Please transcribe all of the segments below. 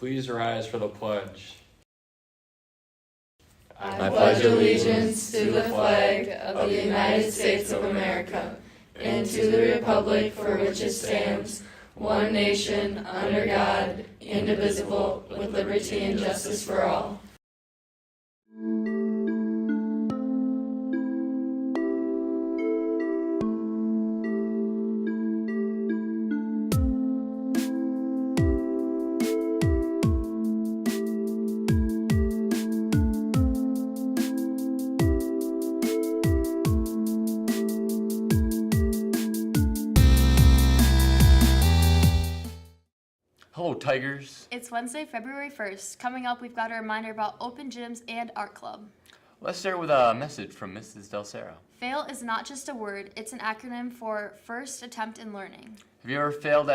Please rise for the pledge. I pledge allegiance to the flag of the United States of America and to the republic for which it stands, one nation, under God, indivisible, with liberty and justice for all. Hello, Tigers. It's Wednesday, February 1st. Coming up, we've got a reminder about open gyms and art club. Let's start with a message from Mrs. Del Cerro. FAIL is not just a word, it's an acronym for First Attempt in Learning. Have you ever failed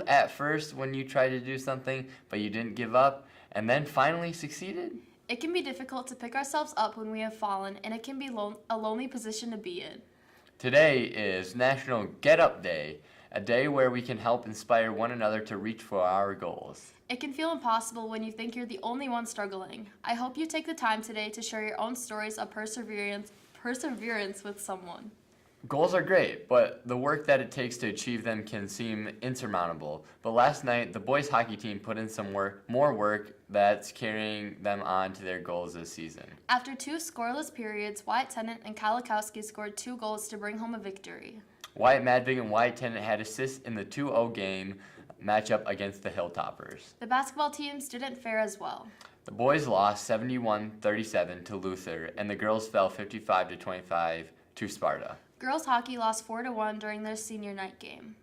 at first when you tried to do something, but you didn't give up, and then finally succeeded? It can be difficult to pick ourselves up when we have fallen, and it can be a lonely position to be in. Today is National Get Up Day, a day where we can help inspire one another to reach for our goals. It can feel impossible when you think you're the only one struggling. I hope you take the time today to share your own stories of perseverance with someone. Goals are great, but the work that it takes to achieve them can seem insurmountable. But last night, the boys hockey team put in some more work that's carrying them on to their goals this season. After 2 scoreless periods, Wyatt Tennant and Kalikowski scored 2 goals to bring home a victory. Wyatt Madvig and Wyatt Tennant had assists in the 2-0 game matchup against the Hilltoppers. The basketball teams didn't fare as well. The boys lost 71-37 to Luther, and the girls fell 55-25 to Sparta. Girls hockey lost 4-1 during their senior night game.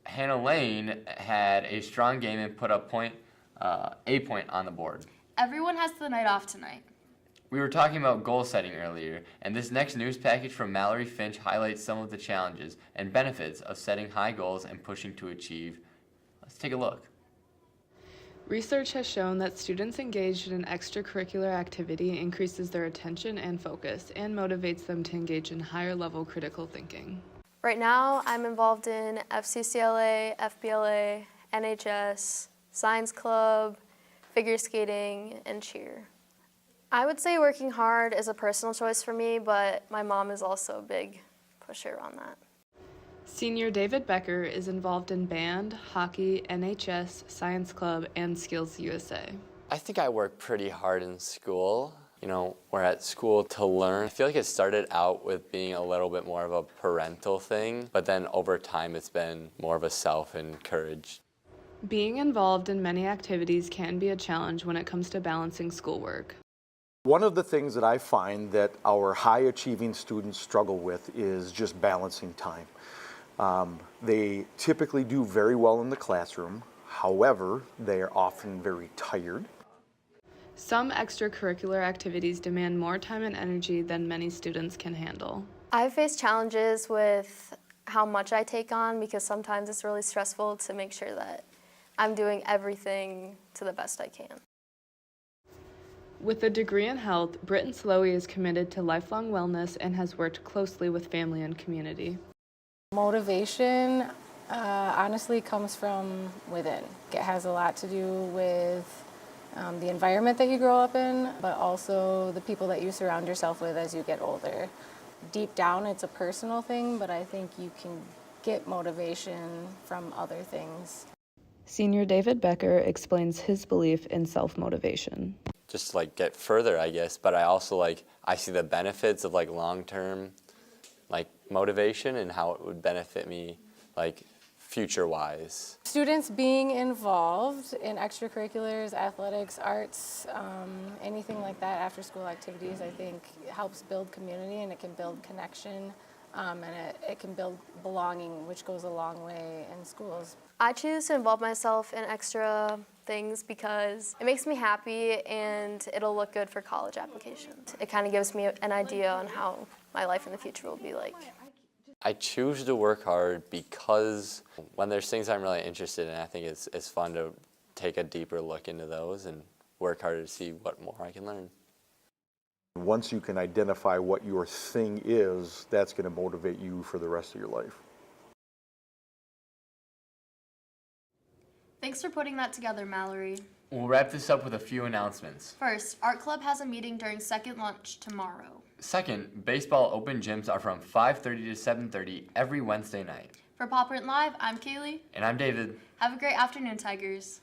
Hannah Lane had a strong game and put a point on the board. Everyone has the night off tonight. We were talking about goal setting earlier, and this next news package from Mallory Finch highlights some of the challenges and benefits of setting high goals and pushing to achieve. Let's take a look. Research has shown that students engaged in an extracurricular activity increases their attention and focus and motivates them to engage in higher level critical thinking. Right now, I'm involved in FCCLA, FBLA, NHS, Science Club, figure skating, and cheer. I would say working hard is a personal choice for me, but my mom is also a big pusher on that. Senior David Becker is involved in band, hockey, NHS, Science Club, and Skills USA. I think I work pretty hard in school. We're at school to learn. I feel like it started out with being a little bit more of a parental thing, but then over time it's been more of a self-encouraged. Being involved in many activities can be a challenge when it comes to balancing schoolwork. One of the things that I find that our high-achieving students struggle with is just balancing time. They typically do very well in the classroom. However, they are often very tired. Some extracurricular activities demand more time and energy than many students can handle. I've faced challenges with how much I take on because sometimes it's really stressful to make sure that I'm doing everything to the best I can. With a degree in health, Britton Slowy is committed to lifelong wellness and has worked closely with family and community. Motivation honestly comes from within. It has a lot to do with the environment that you grow up in, but also the people that you surround yourself with as you get older. Deep down, it's a personal thing, but I think you can get motivation from other things. Senior David Becker explains his belief in self-motivation. Just to get further, I guess, but I also I see the benefits of long-term motivation and how it would benefit me future-wise. Students being involved in extracurriculars, athletics, arts, anything like that, after-school activities, I think helps build community and it can build connection and it can build belonging, which goes a long way in schools. I choose to involve myself in extra things because it makes me happy and it'll look good for college applications. It kind of gives me an idea on how my life in the future will be like. I choose to work hard because when there's things I'm really interested in, I think it's fun to take a deeper look into those and work harder to see what more I can learn. Once you can identify what your thing is, that's going to motivate you for the rest of your life. Thanks Thanks for putting that together, Mallory. We'll wrap this up with a few announcements. First, Art Club has a meeting during second lunch tomorrow. Second, baseball open gyms are from 5:30 to 7:30 every Wednesday night. For Pop Print Live, I'm Kaylee. And I'm David. Have a great afternoon, Tigers.